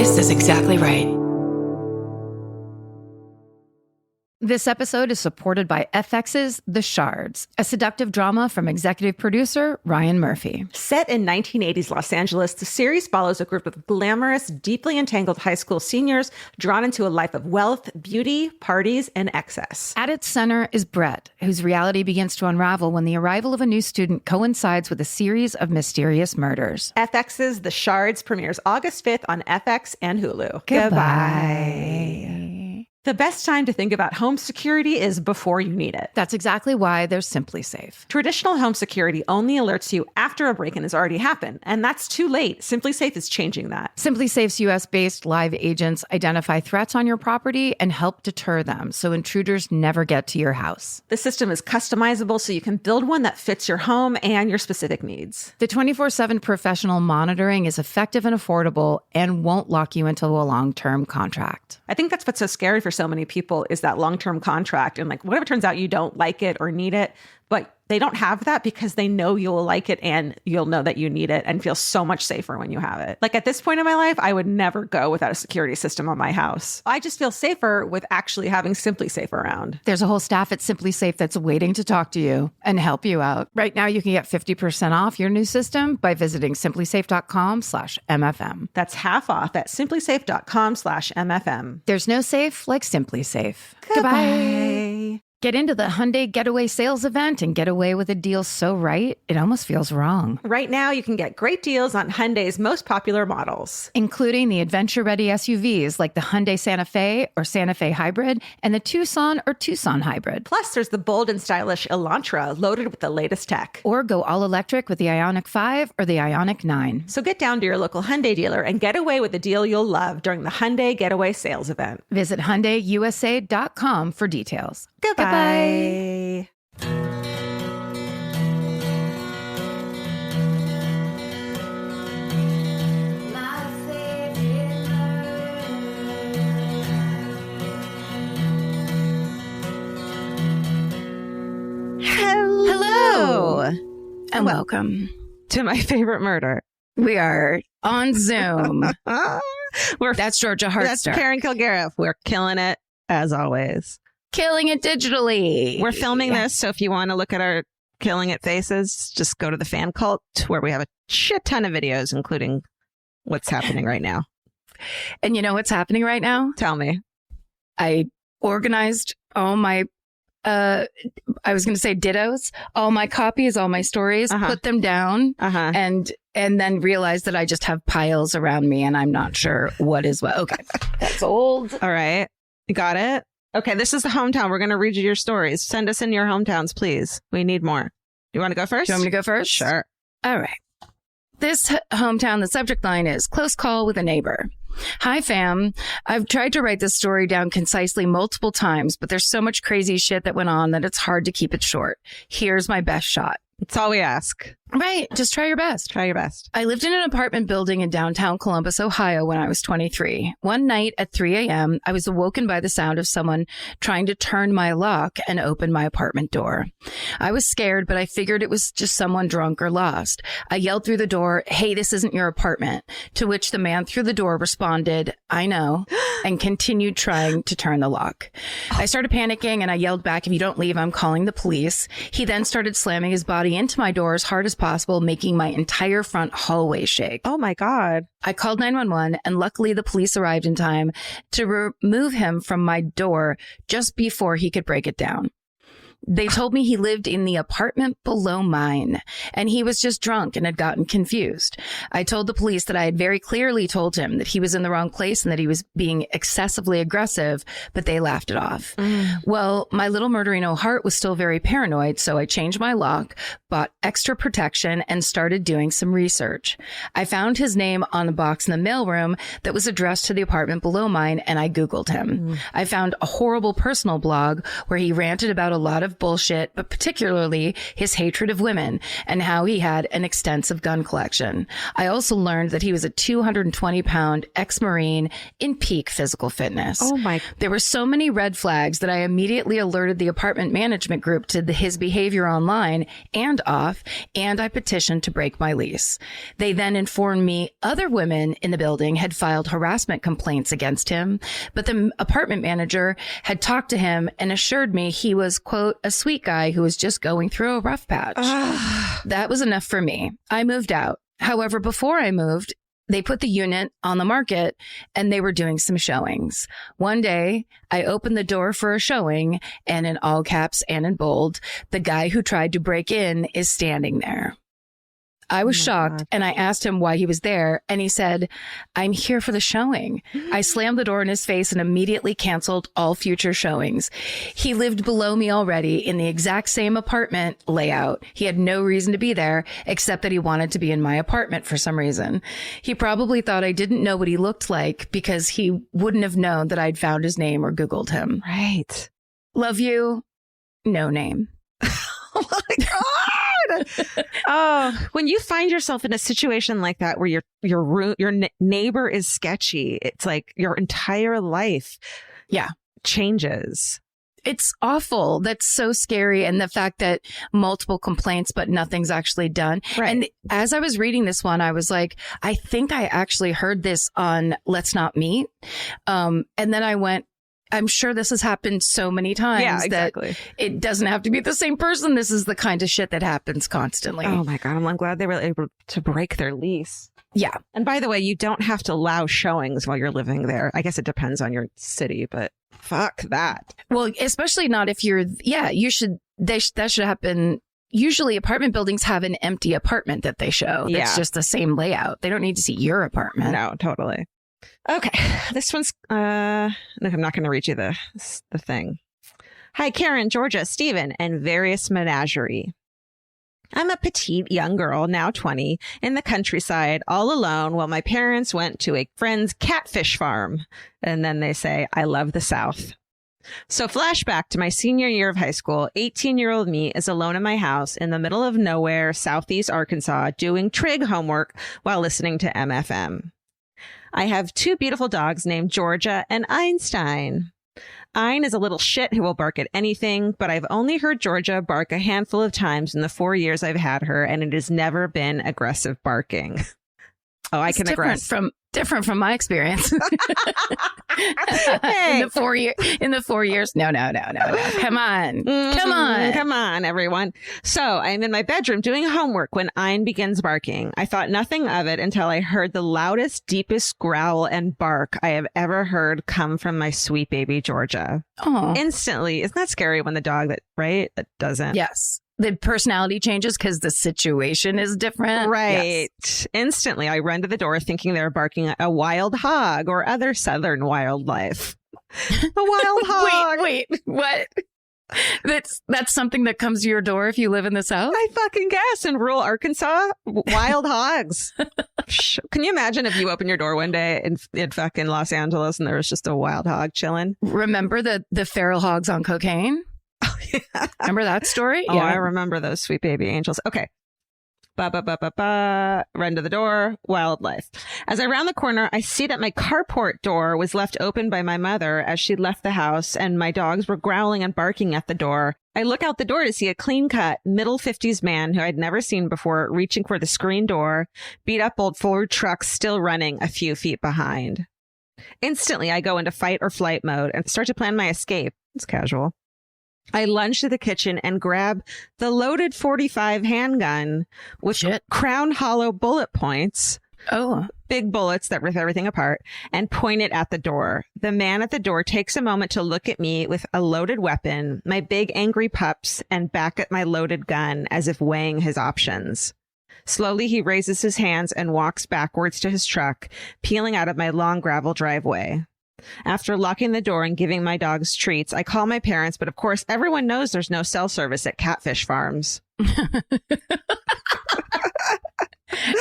This is exactly right. This episode is supported by FX's The Shards, a seductive drama from executive producer Ryan Murphy. Set in 1980s Los Angeles, the series follows a group of glamorous, deeply entangled high school seniors drawn into a life of wealth, beauty, parties, and excess. At its center is Brett, whose reality begins to unravel when the arrival of a new student coincides with a series of mysterious murders. FX's The Shards premieres August 5th on FX and Hulu. Goodbye. The best time to think about home security is before you need it. That's exactly why there's Simply Safe. Traditional home security only alerts you after a break-in has already happened, and that's too late. Simply Safe is changing that. Simply Safe's US-based live agents identify threats on your property and help deter them so intruders never get to your house. The system is customizable so you can build one that fits your home and your specific needs. The 24/7 professional monitoring is effective and affordable and won't lock you into a long-term contract. I think that's what's so scary for so many people is that long-term contract. And like, whatever turns out you don't like it or need it, but they don't have that because they know you'll like it and you'll know that you need it and feel so much safer when you have it. Like at this point in my life, I would never go without a security system on my house. I just feel safer with actually having Simply Safe around. There's a whole staff at Simply Safe that's waiting to talk to you and help you out. Right now, you can get 50% off your new system by visiting simplysafe.com/MFM. That's half off at simplysafe.com/MFM. There's no safe like Simply Safe. Goodbye. Get into the Hyundai Getaway Sales Event and get away with a deal so right, it almost feels wrong. Right now, you can get great deals on Hyundai's most popular models, including the adventure-ready SUVs like the Hyundai Santa Fe or Santa Fe Hybrid and the Tucson or Tucson Hybrid. Plus, there's the bold and stylish Elantra loaded with the latest tech. Or go all-electric with the Ioniq 5 or the Ioniq 9. So get down to your local Hyundai dealer and get away with a deal you'll love during the Hyundai Getaway Sales Event. Visit HyundaiUSA.com for details. Goodbye. Hello. And welcome to my favorite murder. We are on Zoom. That's Georgia Hardstar. That's Karen Kilgariff. We're killing it as always. Killing it digitally. We're filming this, so if you want to look at our killing it faces, just go to the fan cult where we have a shit ton of videos, including what's happening right now. And you know what's happening right now? Tell me. I organized all my, I was going to say dittos, all my copies, all my stories, put them down, and then realized that I just have piles around me and I'm not sure what is what. Okay, that's old. All right. You got it? Okay, this is the hometown. We're going to read you your stories. Send us in your hometowns, please. We need more. You want to go first? Do you want me to go first? Sure. All right. This hometown, the subject line is close call with a neighbor. Hi, fam. I've tried to write this story down concisely multiple times, but there's so much crazy shit that went on that it's hard to keep it short. Here's my best shot. That's all we ask. Right. Just try your best. Try your best. I lived in an apartment building in downtown Columbus, Ohio when I was 23. One night at 3 a.m., I was awoken by the sound of someone trying to turn my lock and open my apartment door. I was scared, but I figured it was just someone drunk or lost. I yelled through the door, "Hey, this isn't your apartment." To which the man through the door responded, "I know," and continued trying to turn the lock. I started panicking and I yelled back, "If you don't leave, I'm calling the police." He then started slamming his body into my door as hard as possible, making my entire front hallway shake. Oh my God. I called 911 and luckily the police arrived in time to remove him from my door just before he could break it down. They told me he lived in the apartment below mine and he was just drunk and had gotten confused. I told the police that I had very clearly told him that he was in the wrong place and that he was being excessively aggressive, but they laughed it off. Well, my little murderino heart was still very paranoid, so I changed my lock, bought extra protection, and started doing some research. I found his name on a box in the mailroom that was addressed to the apartment below mine, and I Googled him. I found a horrible personal blog where he ranted about a lot of of bullshit, but particularly his hatred of women and how he had an extensive gun collection. I also learned that he was a 220-pound ex-Marine in peak physical fitness. Oh my. There were so many red flags that I immediately alerted the apartment management group to his behavior online and off, and I petitioned to break my lease. They then informed me other women in the building had filed harassment complaints against him, but the apartment manager had talked to him and assured me he was, quote, a sweet guy who was just going through a rough patch. That was enough for me. I moved out. However, before I moved, they put the unit on the market and they were doing some showings. One day, I opened the door for a showing, and in all caps and in bold, the guy who tried to break in is standing there. I was shocked, and I asked him why he was there, and he said, I'm here for the showing. I slammed the door in his face and immediately canceled all future showings. He lived below me already in the exact same apartment layout. He had no reason to be there, except that he wanted to be in my apartment for some reason. He probably thought I didn't know what he looked like because he wouldn't have known that I'd found his name or Googled him. Right. Love you. No name. Oh my God. Oh, when you find yourself in a situation like that where your neighbor is sketchy, it's like your entire life changes. It's awful. That's so scary. And the fact that multiple complaints, but nothing's actually done. Right. And as I was reading this one, I was like, I think I actually heard this on Let's Not Meet. And then I went, I'm sure this has happened so many times that it doesn't have to be the same person. This is the kind of shit that happens constantly. Oh my God. I'm glad they were able to break their lease. Yeah. And by the way, you don't have to allow showings while you're living there. I guess it depends on your city, but fuck that. Well, especially not if you're, that should happen. Usually apartment buildings have an empty apartment that they show. It's just the same layout. They don't need to see your apartment. No, totally. Okay, this one's, no, I'm not going to read you the thing. Hi, Karen, Georgia, Stephen, and various menagerie. I'm a petite young girl, now 20, in the countryside, all alone while my parents went to a friend's catfish farm. And then they say, I love the South. So flashback to my senior year of high school, 18-year-old me is alone in my house in the middle of nowhere, Southeast Arkansas, doing trig homework while listening to MFM. I have two beautiful dogs named Georgia and Einstein. Ein is a little shit who will bark at anything, but I've only heard Georgia bark a handful of times in the 4 years I've had her, and it has never been aggressive barking. Oh, I can aggress. Different from my experience. Hey. In the 4 years. No. Come on. Come on, everyone. So I'm in my bedroom doing homework when Ein begins barking. I thought nothing of it until I heard the loudest, deepest growl and bark I have ever heard come from my sweet baby Georgia. Oh. Instantly. Isn't that scary when the dog that doesn't? Yes. The personality changes because the situation is different. Right. Yes. Instantly, I run to the door thinking they're barking a wild hog or other southern wildlife. A wild hog. Wait, what? That's something that comes to your door if you live in the South? I fucking guess. In rural Arkansas, wild hogs. Can you imagine if you open your door one day in fucking Los Angeles and there was just a wild hog chilling? Remember the feral hogs on cocaine? Oh, yeah. Remember that story? Oh, yeah. I remember those sweet baby angels. Okay. Run to the door. Wildlife. As I round the corner, I see that my carport door was left open by my mother as she left the house, and my dogs were growling and barking at the door. I look out the door to see a clean-cut, middle 50s man who I'd never seen before reaching for the screen door, beat up old Ford truck still running a few feet behind. Instantly, I go into fight or flight mode and start to plan my escape. It's casual. I lunge to the kitchen and grab the loaded .45 handgun with crown hollow bullet points. Oh, big bullets that rip everything apart, and point it at the door. The man at the door takes a moment to look at me with a loaded weapon, my big angry pups, and back at my loaded gun as if weighing his options. Slowly, he raises his hands and walks backwards to his truck, peeling out of my long gravel driveway. After locking the door and giving my dogs treats, I call my parents, but of course, everyone knows there's no cell service at catfish farms.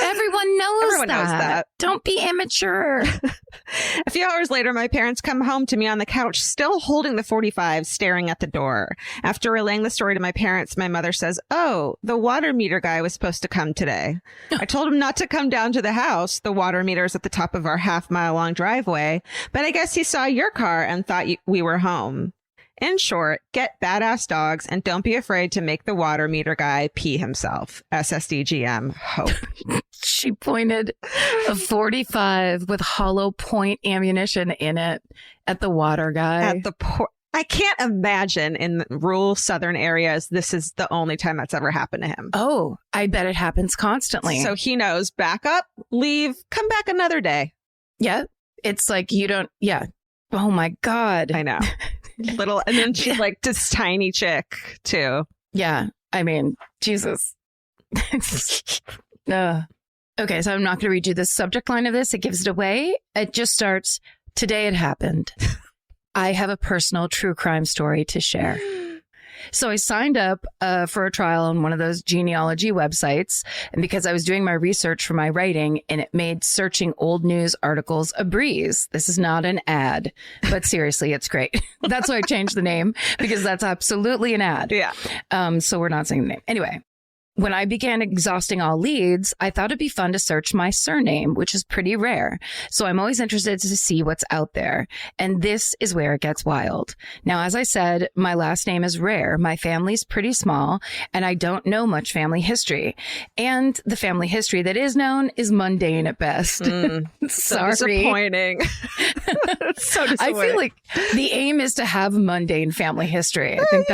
Everyone knows that. Don't be immature. A few hours later, my parents come home to me on the couch, still holding the 45, staring at the door. After relaying the story to my parents, my mother says, "Oh, the water meter guy was supposed to come today. I told him not to come down to the house. The water meter is at the top of our half-mile-long driveway. But I guess he saw your car and thought we were home. In short, get badass dogs and don't be afraid to make the water meter guy pee himself. SSDGM, Hope." She pointed a 45 with hollow point ammunition in it at the water guy. I can't imagine in rural southern areas this is the only time that's ever happened to him. Oh, I bet it happens constantly. So he knows, back up, leave, come back another day. Yeah. It's like you don't. Yeah. Oh, my God. I know. Little. And then she's like this tiny chick, too. Yeah. I mean, Jesus. Okay, so I'm not going to read you the subject line of this. It gives it away. It just starts, "Today it happened. I have a personal true crime story to share." So I signed up for a trial on one of those genealogy websites, and because I was doing my research for my writing, and it made searching old news articles a breeze. This is not an ad, but seriously, it's great. That's why I changed the name, because that's absolutely an ad. Yeah. So we're not saying the name. Anyway. When I began exhausting all leads, I thought it'd be fun to search my surname, which is pretty rare. So I'm always interested to see what's out there. And this is where it gets wild. Now, as I said, my last name is rare. My family's pretty small, and I don't know much family history. And the family history that is known is mundane at best. Sorry. So disappointing. It's so disappointing. I feel like the aim is to have mundane family history. I think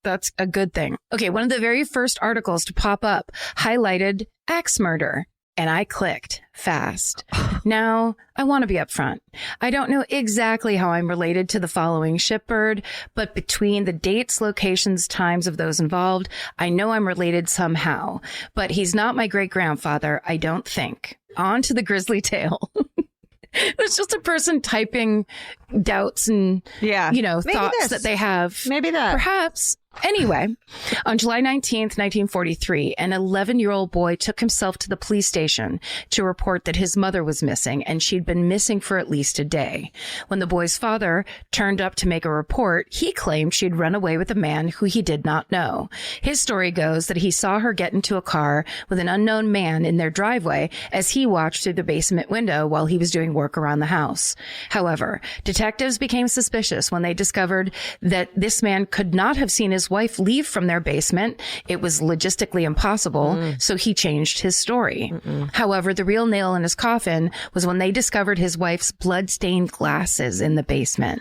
that's a good thing. Okay, one of the very first articles to pop up highlighted axe murder, and I clicked fast. Now, I want to be upfront. I don't know exactly how I'm related to the following shipbird, but between the dates, locations, times of those involved, I know I'm related somehow. But he's not my great-grandfather, I don't think. On to the grisly tale. It's just a person typing doubts and, thoughts that they have. Maybe that. Perhaps. Anyway, on July 19th, 1943, an 11-year-old boy took himself to the police station to report that his mother was missing, and she'd been missing for at least a day. When the boy's father turned up to make a report, he claimed she'd run away with a man who he did not know. His story goes that he saw her get into a car with an unknown man in their driveway as he watched through the basement window while he was doing work around the house. However, detectives became suspicious when they discovered that this man could not have seen his wife leave from their basement. It was logistically impossible, so he changed his story. However, the real nail in his coffin was when they discovered his wife's blood-stained glasses in the basement.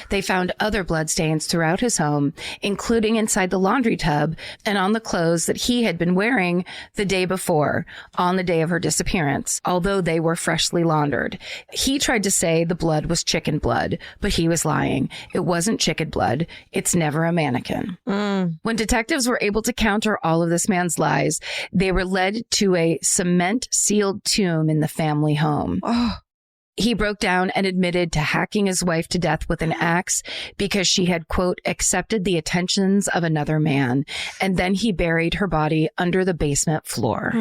They found other bloodstains throughout his home, including inside the laundry tub and on the clothes that he had been wearing the day before, on the day of her disappearance, although they were freshly laundered. He tried to say the blood was chicken blood, but he was lying. It wasn't chicken blood. It's never a mannequin. When detectives were able to counter all of this man's lies, they were led to a cement-sealed tomb in the family home. He broke down and admitted to hacking his wife to death with an axe because she had, quote, accepted the attentions of another man. And then he buried her body under the basement floor.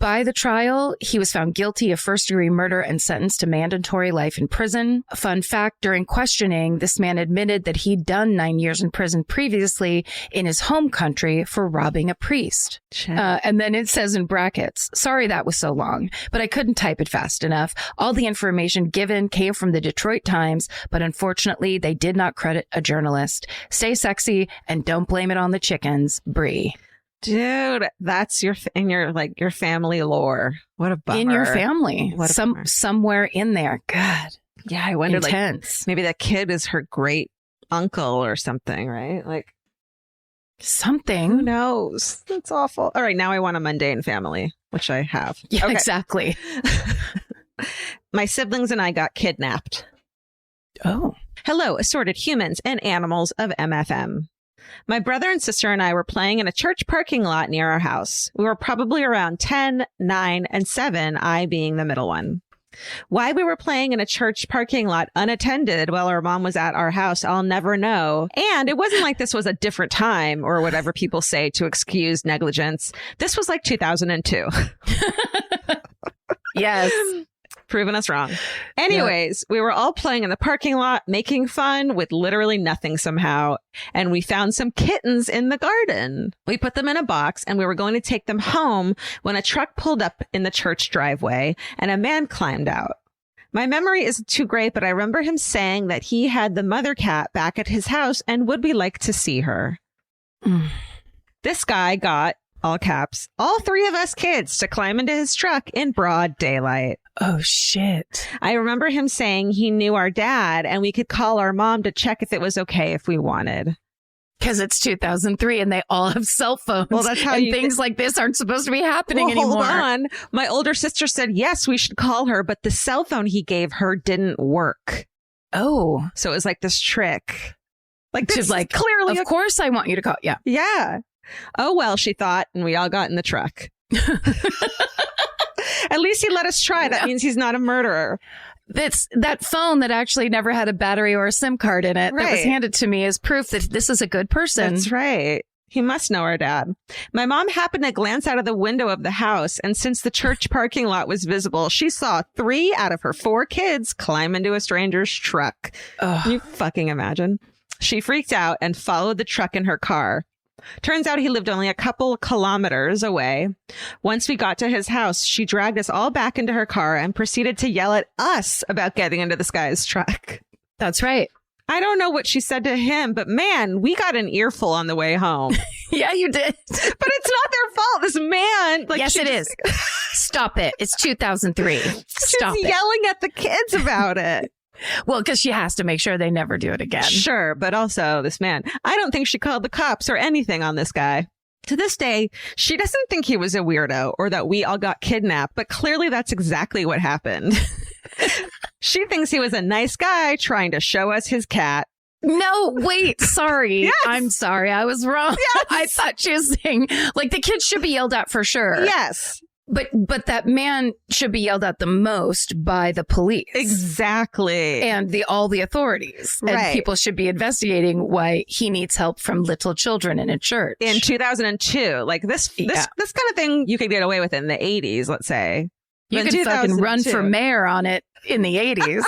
By the trial, he was found guilty of first-degree murder and sentenced to mandatory life in prison. A fun fact, during questioning, this man admitted that he'd done 9 years in prison previously in his home country for robbing a priest. And then it says in brackets, "Sorry that was so long, but I couldn't type it fast enough. All the information given came from the Detroit Times, but unfortunately, they did not credit a journalist. Stay sexy and don't blame it on the chickens, Bree." Dude, that's your family lore. What a bummer. In your family. Somewhere in there. God. Yeah, I wonder, intense. Maybe that kid is her great uncle or something, right? Like something. Who knows? That's awful. All right, now I want a mundane family, which I have. Yeah, okay. Exactly. My siblings and I got kidnapped. Oh. Hello, assorted humans and animals of MFM. My brother and sister and I were playing in a church parking lot near our house. We were probably around 10, 9, and 7, I being the middle one. Why we were playing in a church parking lot unattended while our mom was at our house, I'll never know. And it wasn't like this was a different time or whatever people say to excuse negligence. This was like 2002. Yes. Proving us wrong. Anyways, we were all playing in the parking lot, making fun with literally nothing somehow. And we found some kittens in the garden. We put them in a box and we were going to take them home when a truck pulled up in the church driveway and a man climbed out. My memory isn't too great, but I remember him saying that he had the mother cat back at his house and would we like to see her. This guy got, all caps, all three of us kids to climb into his truck in broad daylight. Oh, shit. I remember him saying he knew our dad and we could call our mom to check if it was okay if we wanted. Because it's 2003 and they all have cell phones. Well, that's how and things like this aren't supposed to be happening Hold anymore. on. My older sister said, yes, we should call her, but the cell phone he gave her didn't work. Oh. So it was like this trick. Like, this She's like, clearly, of course I want you to call. Yeah. Yeah. Oh, well, she thought, and we all got in the truck. At least he let us try. That means he's not a murderer. That's that phone that actually never had a battery or a SIM card in it that was handed to me as proof that this is a good person. That's right. He must know our dad. My mom happened to glance out of the window of the house, and since the church parking lot was visible, she saw 3 out of her 4 kids climb into a stranger's truck. Can you fucking imagine? She freaked out and followed the truck in her car. Turns out he lived only a couple kilometers away. Once we got to his house, she dragged us all back into her car and proceeded to yell at us about getting into this guy's truck. That's right. I don't know what she said to him, but man, we got an earful on the way home. Yeah, you did. But it's not their fault. This man. Like, yes, it is. Stop it. It's 2003. Stop She's it. Yelling at the kids about it. Well, because she has to make sure they never do it again. Sure, but also this man. I don't think she called the cops or anything on this guy. To this day, she doesn't think he was a weirdo or that we all got kidnapped, but clearly that's exactly what happened. She thinks he was a nice guy trying to show us his cat. No, wait, sorry. Yes. I'm sorry. I was wrong. Yes. I thought she was saying, like, the kids should be yelled at for sure. Yes. But that man should be yelled at the most by the police. Exactly. And all the authorities. Right. And people should be investigating why he needs help from little children in a church. In 2002, like this kind of thing you could get away with in the 80s, let's say. You could fucking run for mayor on it in the 80s.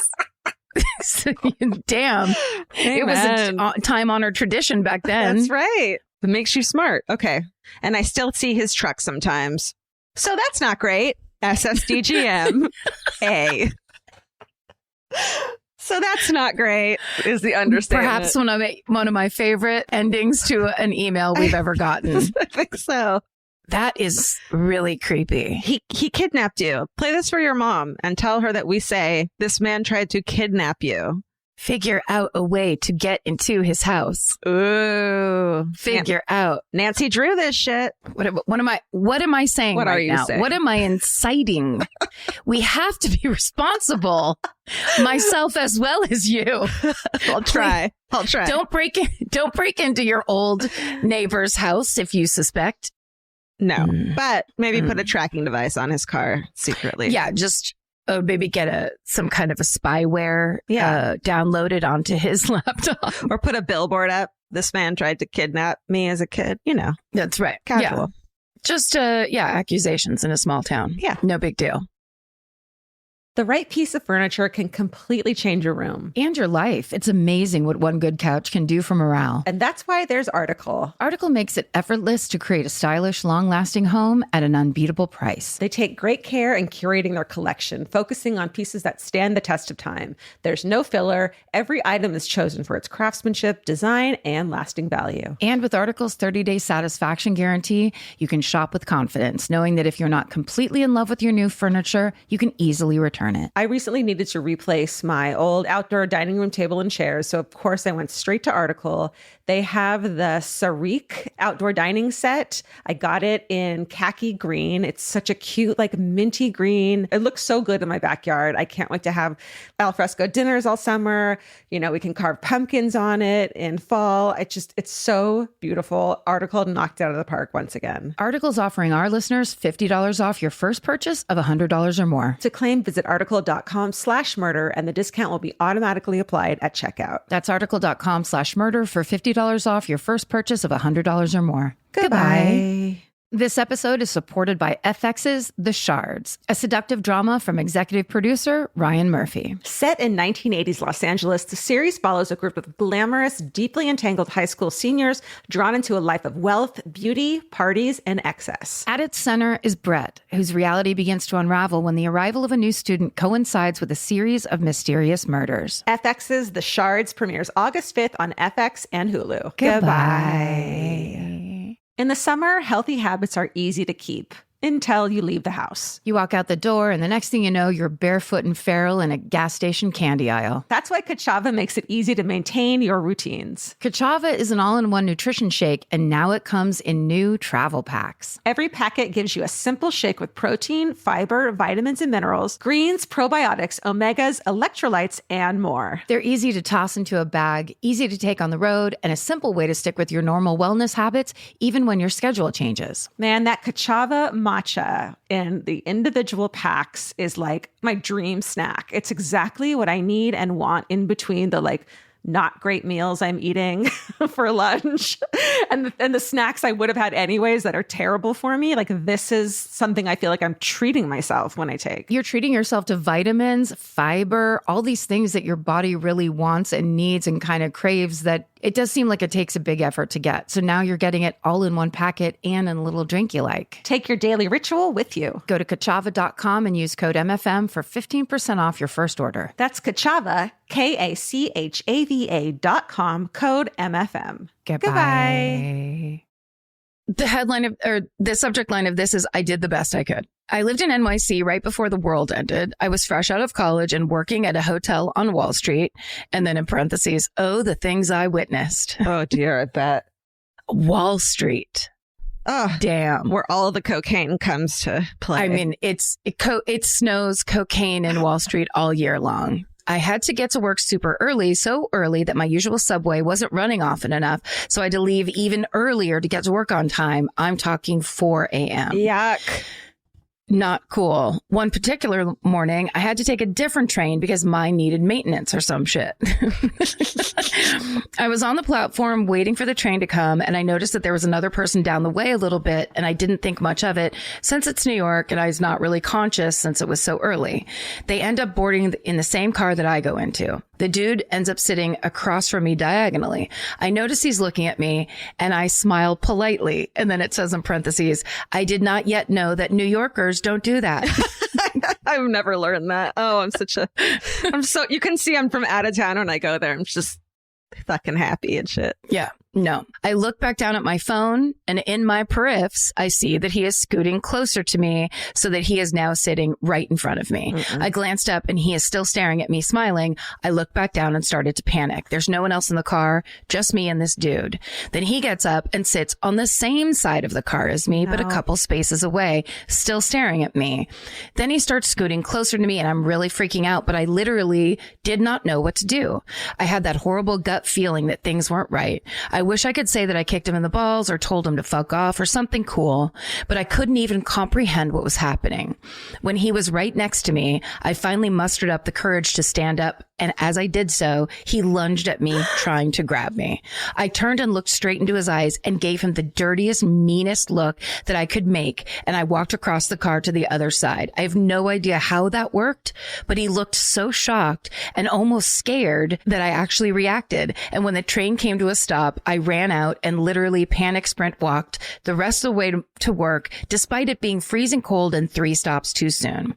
Damn. Amen. It was a time-honored tradition back then. That's right. It makes you smart. Okay. And I still see his truck sometimes. So that's not great. SSDGM. A. So that's not great is the understatement. Perhaps one of my favorite endings to an email we've ever gotten. I think so. That is really creepy. He kidnapped you. Play this for your mom and tell her that we say this man tried to kidnap you. Figure out a way to get into his house. Ooh. Figure out. Nancy drew this shit. What am I saying What right are you now? saying? What am I inciting? We have to be responsible. Myself as well as you. I'll try. Don't break into your old neighbor's house if you suspect. No, but maybe put a tracking device on his car secretly. Yeah, just maybe get some kind of a spyware downloaded onto his laptop. Or put a billboard up. This man tried to kidnap me as a kid. You know. That's right. Casual. Yeah. Just, accusations in a small town. Yeah. No big deal. The right piece of furniture can completely change your room. And your life. It's amazing what one good couch can do for morale. And that's why there's Article. Article makes it effortless to create a stylish, long-lasting home at an unbeatable price. They take great care in curating their collection, focusing on pieces that stand the test of time. There's no filler. Every item is chosen for its craftsmanship, design, and lasting value. And with Article's 30-day satisfaction guarantee, you can shop with confidence, knowing that if you're not completely in love with your new furniture, you can easily return it. I recently needed to replace my old outdoor dining room table and chairs, so of course I went straight to Article. They have the Sarik outdoor dining set. I got it in khaki green. It's such a cute, like minty green. It looks so good in my backyard. I can't wait to have alfresco dinners all summer. You know, we can carve pumpkins on it in fall. It's so beautiful. Article knocked it out of the park once again. Article's offering our listeners $50 off your first purchase of $100 or more. To claim, visit article.com/murder and the discount will be automatically applied at checkout. That's article.com/murder for $50 off your first purchase of $100 or more. Goodbye. This episode is supported by FX's The Shards, a seductive drama from executive producer Ryan Murphy. Set in 1980s Los Angeles, the series follows a group of glamorous, deeply entangled high school seniors drawn into a life of wealth, beauty, parties, and excess. At its center is Brett, whose reality begins to unravel when the arrival of a new student coincides with a series of mysterious murders. FX's The Shards premieres August 5th on FX and Hulu. Goodbye. In the summer, healthy habits are easy to keep until you leave the house. You walk out the door, and the next thing you know, you're barefoot and feral in a gas station candy aisle. That's why Kachava makes it easy to maintain your routines. Kachava is an all-in-one nutrition shake, and now it comes in new travel packs. Every packet gives you a simple shake with protein, fiber, vitamins and minerals, greens, probiotics, omegas, electrolytes, and more. They're easy to toss into a bag, easy to take on the road, and a simple way to stick with your normal wellness habits, even when your schedule changes. Man, that Kachava matcha in the individual packs is like my dream snack. It's exactly what I need and want in between the not great meals I'm eating for lunch and the snacks I would have had anyways that are terrible for me. This is something I feel like I'm treating myself when I take. You're treating yourself to vitamins, fiber, all these things that your body really wants and needs and kind of craves that it does seem like it takes a big effort to get. So now you're getting it all in one packet and in a little drink you like. Take your daily ritual with you. Go to Kachava.com and use code MFM for 15% off your first order. That's Kachava, KACHAVA.com, code MFM. Goodbye. The headline the subject line of this is, I did the best I could. I lived in NYC right before the world ended. I was fresh out of college and working at a hotel on Wall Street. And then in parentheses, oh, the things I witnessed. Oh, dear, I bet. Wall Street. Oh, damn. Where all the cocaine comes to play. I mean, it snows cocaine in Wall Street all year long. I had to get to work super early, so early that my usual subway wasn't running often enough. So I had to leave even earlier to get to work on time. I'm talking 4 a.m. Yuck. Not cool. One particular morning, I had to take a different train because mine needed maintenance or some shit. I was on the platform waiting for the train to come, and I noticed that there was another person down the way a little bit, and I didn't think much of it since it's New York, and I was not really conscious since it was so early. They end up boarding in the same car that I go into. The dude ends up sitting across from me diagonally. I notice he's looking at me, and I smile politely. And then it says in parentheses, I did not yet know that New Yorkers don't do that. I've never learned that. Oh, you can see I'm from out of town when I go there. I'm just fucking happy and shit. Yeah. No. I look back down at my phone, and in my periffs, I see that he is scooting closer to me so that he is now sitting right in front of me. Mm-mm. I glanced up and he is still staring at me, smiling. I looked back down and started to panic. There's no one else in the car, just me and this dude. Then he gets up and sits on the same side of the car as me, but a couple spaces away, still staring at me. Then he starts scooting closer to me, and I'm really freaking out, but I literally did not know what to do. I had that horrible gut feeling that things weren't right. I wish I could say that I kicked him in the balls or told him to fuck off or something cool, but I couldn't even comprehend what was happening. When he was right next to me, I finally mustered up the courage to stand up, and as I did so, he lunged at me, trying to grab me. I turned and looked straight into his eyes and gave him the dirtiest, meanest look that I could make, and I walked across the car to the other side. I have no idea how that worked, but he looked so shocked and almost scared that I actually reacted. And when the train came to a stop, I ran out and literally panic sprint walked the rest of the way to work, despite it being freezing cold and 3 stops too soon.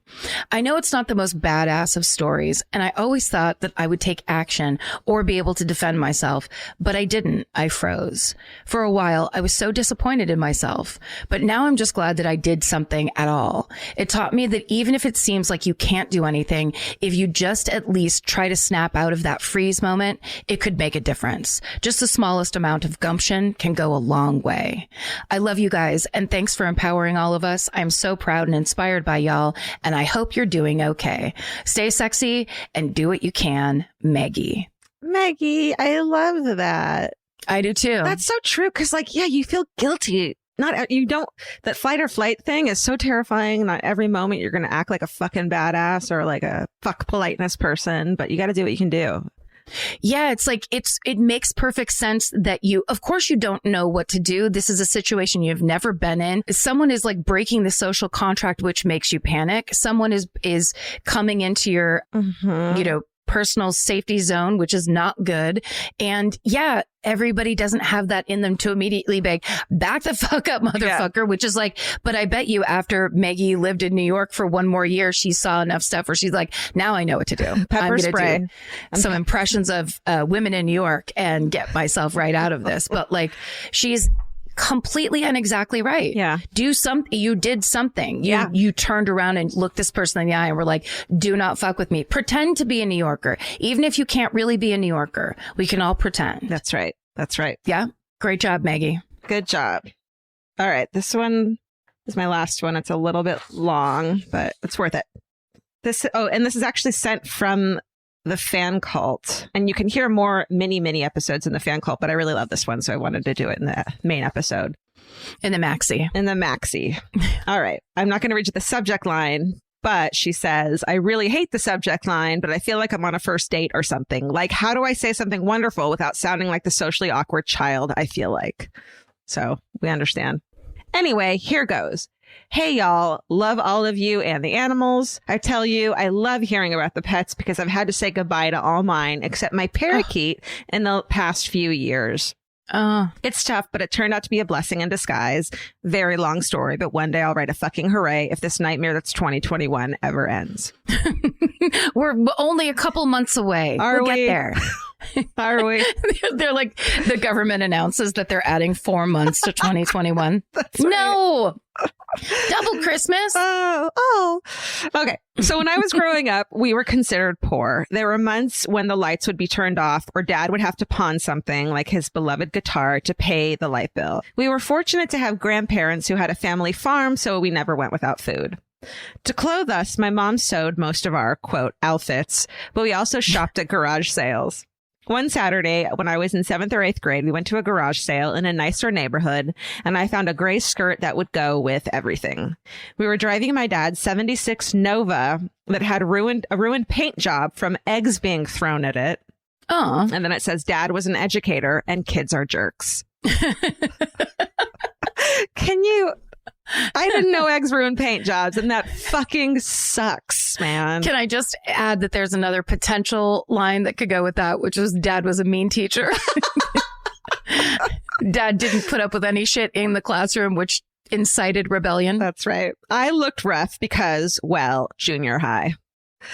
I know it's not the most badass of stories, and I always thought that I would take action or be able to defend myself, but I didn't. I froze. For a while, I was so disappointed in myself, but now I'm just glad that I did something at all. It taught me that even if it seems like you can't do anything, if you just at least try to snap out of that freeze moment, it could make a difference. Just the smallest amount of gumption can go a long way. I love you guys, and thanks for empowering all of us. I'm so proud and inspired by y'all, and I hope you're doing okay. Stay sexy and do what you can, Maggie. Maggie, I love that. I do too. That's so true. Because you feel guilty. That fight or flight thing is so terrifying. Not every moment you're going to act like a fucking badass or like a fuck politeness person, but you got to do what you can do. Yeah, it's like it makes perfect sense that of course you don't know what to do. This is a situation you've never been in. Someone is like breaking the social contract, which makes you panic. Someone is coming into your, personal safety zone, which is not good. And yeah, everybody doesn't have that in them to immediately beg, back the fuck up, motherfucker, which is like, but I bet you after Maggie lived in New York for one more year, she saw enough stuff where she's like, now I know what to do. Pepper spray. Do some impressions of women in New York and get myself right out of this. But like, she's completely and exactly right. Yeah. Do something. You did something. You turned around and looked this person in the eye and were like, do not fuck with me. Pretend to be a New Yorker. Even if you can't really be a New Yorker, we can all pretend. That's right. That's right. Yeah. Great job, Maggie. Good job. All right. This one is my last one. It's a little bit long, but it's worth it. And this is actually sent from the Fan Cult, and you can hear more mini episodes in the Fan Cult, but I really love this one, so I wanted to do it in the main episode. In the maxi. All right. I'm not going to read you the subject line, but she says, I really hate the subject line, but I feel like I'm on a first date or something. Like, how do I say something wonderful without sounding like the socially awkward child I feel like? So we understand. Anyway, here goes. Hey, y'all. Love all of you and the animals. I tell you, I love hearing about the pets because I've had to say goodbye to all mine except my parakeet in the past few years. It's tough, but it turned out to be a blessing in disguise. Very long story, but one day I'll write a fucking hooray if this nightmare that's 2021 ever ends. We're only a couple months away. We'll get there. Are we? They're like, the government announces that they're adding 4 months to 2021. That's right. No. Double Christmas. Oh. Okay. So when I was growing up, we were considered poor. There were months when the lights would be turned off or Dad would have to pawn something like his beloved guitar to pay the light bill. We were fortunate to have grandparents who had a family farm, so we never went without food. To clothe us, my mom sewed most of our, quote, outfits, but we also shopped at garage sales. One Saturday, when I was in 7th or 8th grade, we went to a garage sale in a nicer neighborhood, and I found a gray skirt that would go with everything. We were driving my dad's 76 Nova that had a ruined paint job from eggs being thrown at it. Oh. And then it says, Dad was an educator and kids are jerks. I didn't know eggs ruin paint jobs, and that fucking sucks, man. Can I just add that there's another potential line that could go with that, which was Dad was a mean teacher. Dad didn't put up with any shit in the classroom, which incited rebellion. That's right. I looked rough because, well, junior high.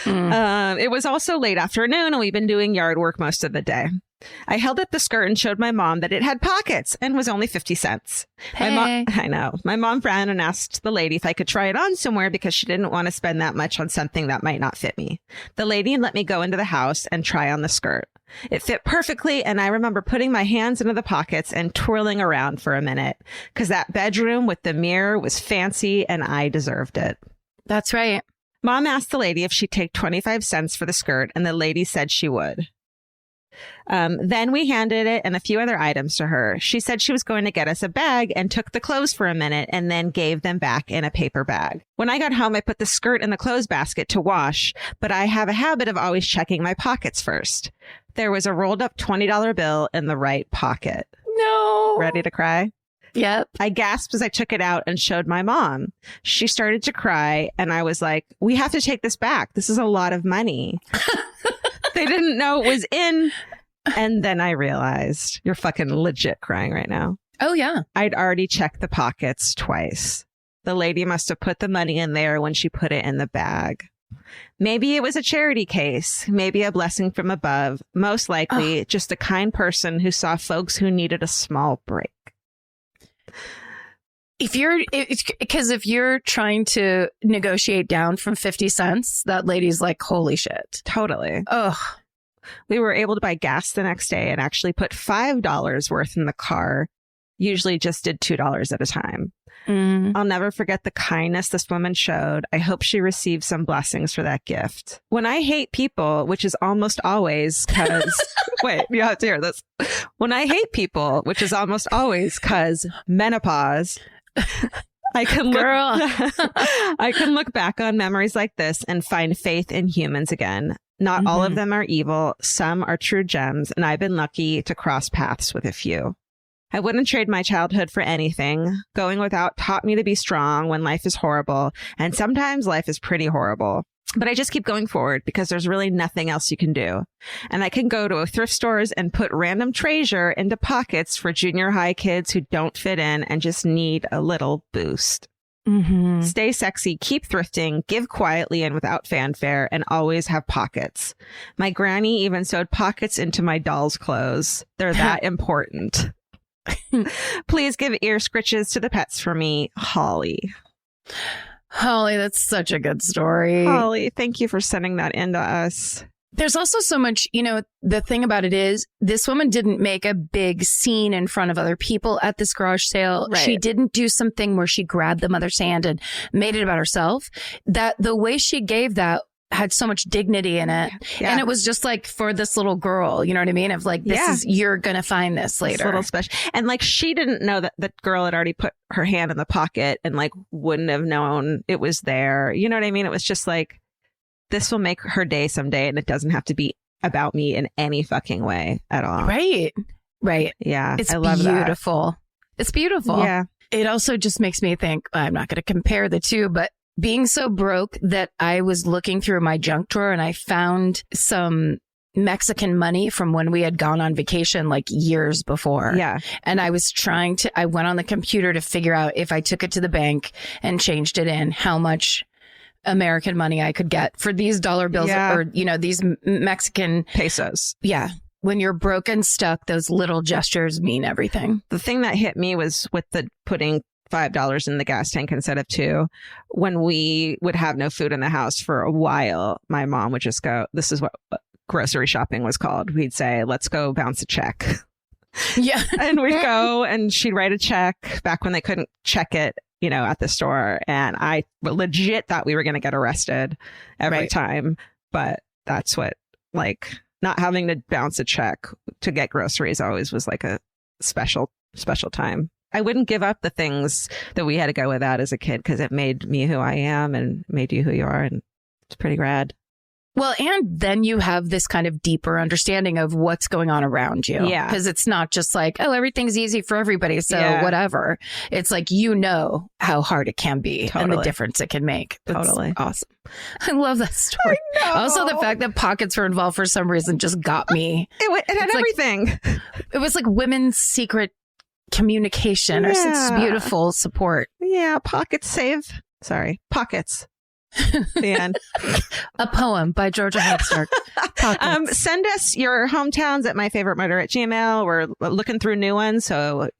It was also late afternoon, and we've been doing yard work most of the day. I held up the skirt and showed my mom that it had pockets and was only 50 cents. Hey. I know. My mom frowned and asked the lady if I could try it on somewhere because she didn't want to spend that much on something that might not fit me. The lady let me go into the house and try on the skirt. It fit perfectly, and I remember putting my hands into the pockets and twirling around for a minute because that bedroom with the mirror was fancy and I deserved it. That's right. Mom asked the lady if she'd take 25 cents for the skirt, and the lady said she would. Then we handed it and a few other items to her. She said she was going to get us a bag and took the clothes for a minute and then gave them back in a paper bag. When I got home, I put the skirt in the clothes basket to wash, but I have a habit of always checking my pockets first. There was a rolled up $20 bill in the right pocket. No. Ready to cry? Yep. I gasped as I took it out and showed my mom. She started to cry, and I was like, we have to take this back. This is a lot of money. They didn't know it was in. And then I realized, you're fucking legit crying right now. Oh, yeah. I'd already checked the pockets twice. The lady must have put the money in there when she put it in the bag. Maybe it was a charity case, maybe a blessing from above. Most likely just a kind person who saw folks who needed a small break. If you're trying to negotiate down from 50 cents, that lady's like, holy shit. Totally. Ugh. We were able to buy gas the next day and actually put $5 worth in the car. Usually just did $2 at a time. I'll never forget the kindness this woman showed. I hope she received some blessings for that gift. When I hate people, which is almost always because... Wait, you have to hear this. When I hate people, which is almost always because menopause... I can look back on memories like this and find faith in humans again. Not all of them are evil. Some are true gems, and I've been lucky to cross paths with a few. I wouldn't trade my childhood for anything. Going without taught me to be strong when life is horrible, and sometimes life is pretty horrible. But I just keep going forward because there's really nothing else you can do. And I can go to thrift stores and put random traysure into pockets for junior high kids who don't fit in and just need a little boost. Stay sexy, keep thrifting, give quietly and without fanfare, and always have pockets. My granny even sewed pockets into my doll's clothes. They're that important. Please give ear scritches to the pets for me, Holly. Holly, that's such a good story. Holly, thank you for sending that in to us. There's also so much, the thing about it is this woman didn't make a big scene in front of other people at this garage sale. Right. She didn't do something where she grabbed the mother's hand and made it about herself. That the way she gave that had so much dignity in it. Yeah. And it was just like for this little girl, you know what I mean? Of like, you're going to find this later. It's a little special. And like, she didn't know that the girl had already put her hand in the pocket and like wouldn't have known it was there. You know what I mean? It was just like, this will make her day someday, and it doesn't have to be about me in any fucking way at all. Right. Yeah. It's I love beautiful. It's beautiful. Yeah. It also just makes me think, I'm not going to compare the two, but being so broke that I was looking through my junk drawer and I found some Mexican money from when we had gone on vacation like years before. Yeah. And I was I went on the computer to figure out if I took it to the bank and changed it in, how much American money I could get for these dollar bills or, these Mexican pesos. Yeah. When you're broke and stuck, those little gestures mean everything. The thing that hit me was with the putting $5 in the gas tank instead of $2. When we would have no food in the house for a while, my mom would just go, this is what grocery shopping was called. We'd say, let's go bounce a check. Yeah. And we'd go and she'd write a check back when they couldn't check it, at the store. And I legit thought we were going to get arrested every time. But that's what, not having to bounce a check to get groceries always was like a special time. I wouldn't give up the things that we had to go without as a kid because it made me who I am and made you who you are. And it's pretty rad. Well, and then you have this kind of deeper understanding of what's going on around you. Yeah. Because it's not just like, oh, everything's easy for everybody, so whatever. It's like, how hard it can be and the difference it can make. That's totally awesome. I love that story. Also, the fact that pockets were involved for some reason just got me. It had everything. It was like women's secret communication or such beautiful support. Yeah, pockets. The end. A poem by Georgia Hadstock. Send us your hometowns at myfavoritemurder@gmail.com. We're looking through new ones, so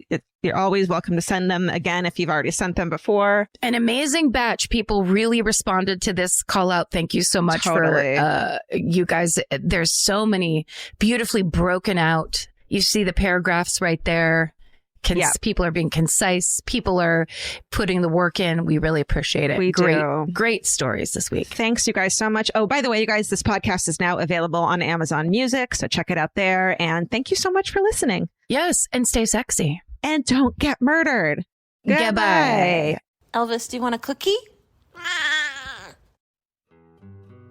you're always welcome to send them again if you've already sent them before. An amazing batch. People really responded to this call out. Thank you so much for you guys. There's so many beautifully broken out. You see the paragraphs right there. People are being concise. People are putting the work in. We really appreciate it. We do. Great stories this week. Thanks, you guys, so much. Oh, by the way, you guys, this podcast is now available on Amazon Music, so check it out there. And thank you so much for listening. Yes, and stay sexy. And don't get murdered. Goodbye. Elvis, do you want a cookie?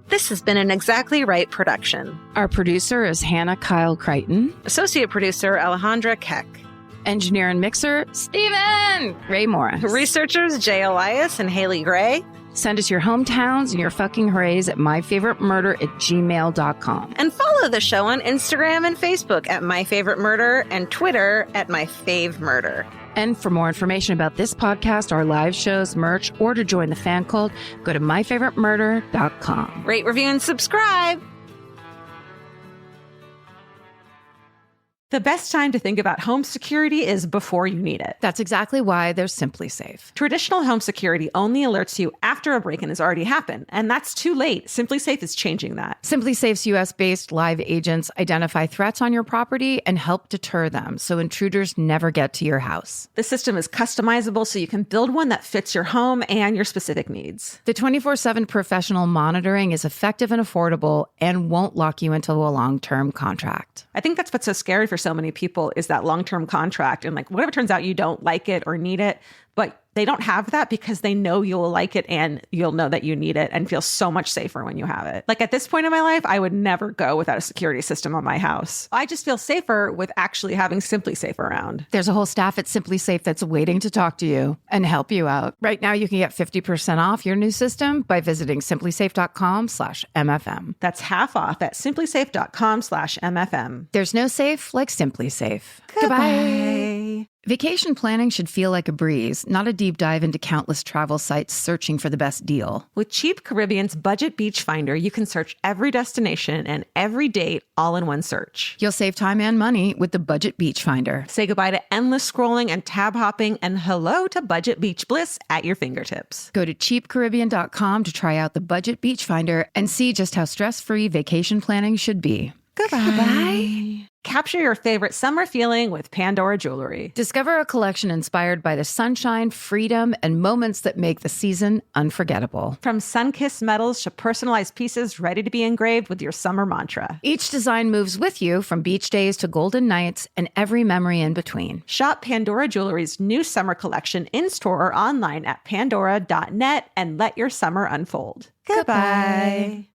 This has been an Exactly Right production. Our producer is Hannah Kyle Crichton. Associate producer, Alejandra Keck. Engineer and mixer, Stephen Ray Morris. Researchers, Jay Elias and Haley Gray. Send us your hometowns and your fucking hoorays at myfavoritemurder@gmail.com. And follow the show on Instagram and Facebook at My Favorite Murder and Twitter at My Fave Murder. And for more information about this podcast, our live shows, merch, or to join the fan cult, go to myfavoritemurder.com. Rate, review, and subscribe. The best time to think about home security is before you need it. That's exactly why they're Simply Safe. Traditional home security only alerts you after a break-in has already happened, and that's too late. Simply Safe is changing that. Simply Safe's US-based live agents identify threats on your property and help deter them so intruders never get to your house. The system is customizable so you can build one that fits your home and your specific needs. The 24/7 professional monitoring is effective and affordable and won't lock you into a long-term contract. I think that's what's so scary for so many people is that long-term contract. And whatever turns out you don't like it or need it, But they don't have that because they know you'll like it and you'll know that you need it and feel so much safer when you have it. Like at this point in my life, I would never go without a security system on my house. I just feel safer with actually having Simply Safe around. There's a whole staff at Simply Safe that's waiting to talk to you and help you out. Right now, you can get 50% off your new system by visiting simplysafe.com/MFM. That's half off at simplysafe.com/MFM. There's no safe like Simply Safe. Goodbye. Vacation planning should feel like a breeze, not a deep dive into countless travel sites searching for the best deal. With Cheap Caribbean's Budget Beach Finder, you can search every destination and every date all in one search. You'll save time and money with the Budget Beach Finder. Say goodbye to endless scrolling and tab hopping and hello to Budget Beach Bliss at your fingertips. Go to cheapcaribbean.com to try out the Budget Beach Finder and see just how stress-free vacation planning should be. Goodbye. Capture your favorite summer feeling with Pandora Jewelry. Discover a collection inspired by the sunshine, freedom, and moments that make the season unforgettable. From sun-kissed metals to personalized pieces ready to be engraved with your summer mantra. Each design moves with you from beach days to golden nights and every memory in between. Shop Pandora Jewelry's new summer collection in-store or online at pandora.net and let your summer unfold. Goodbye.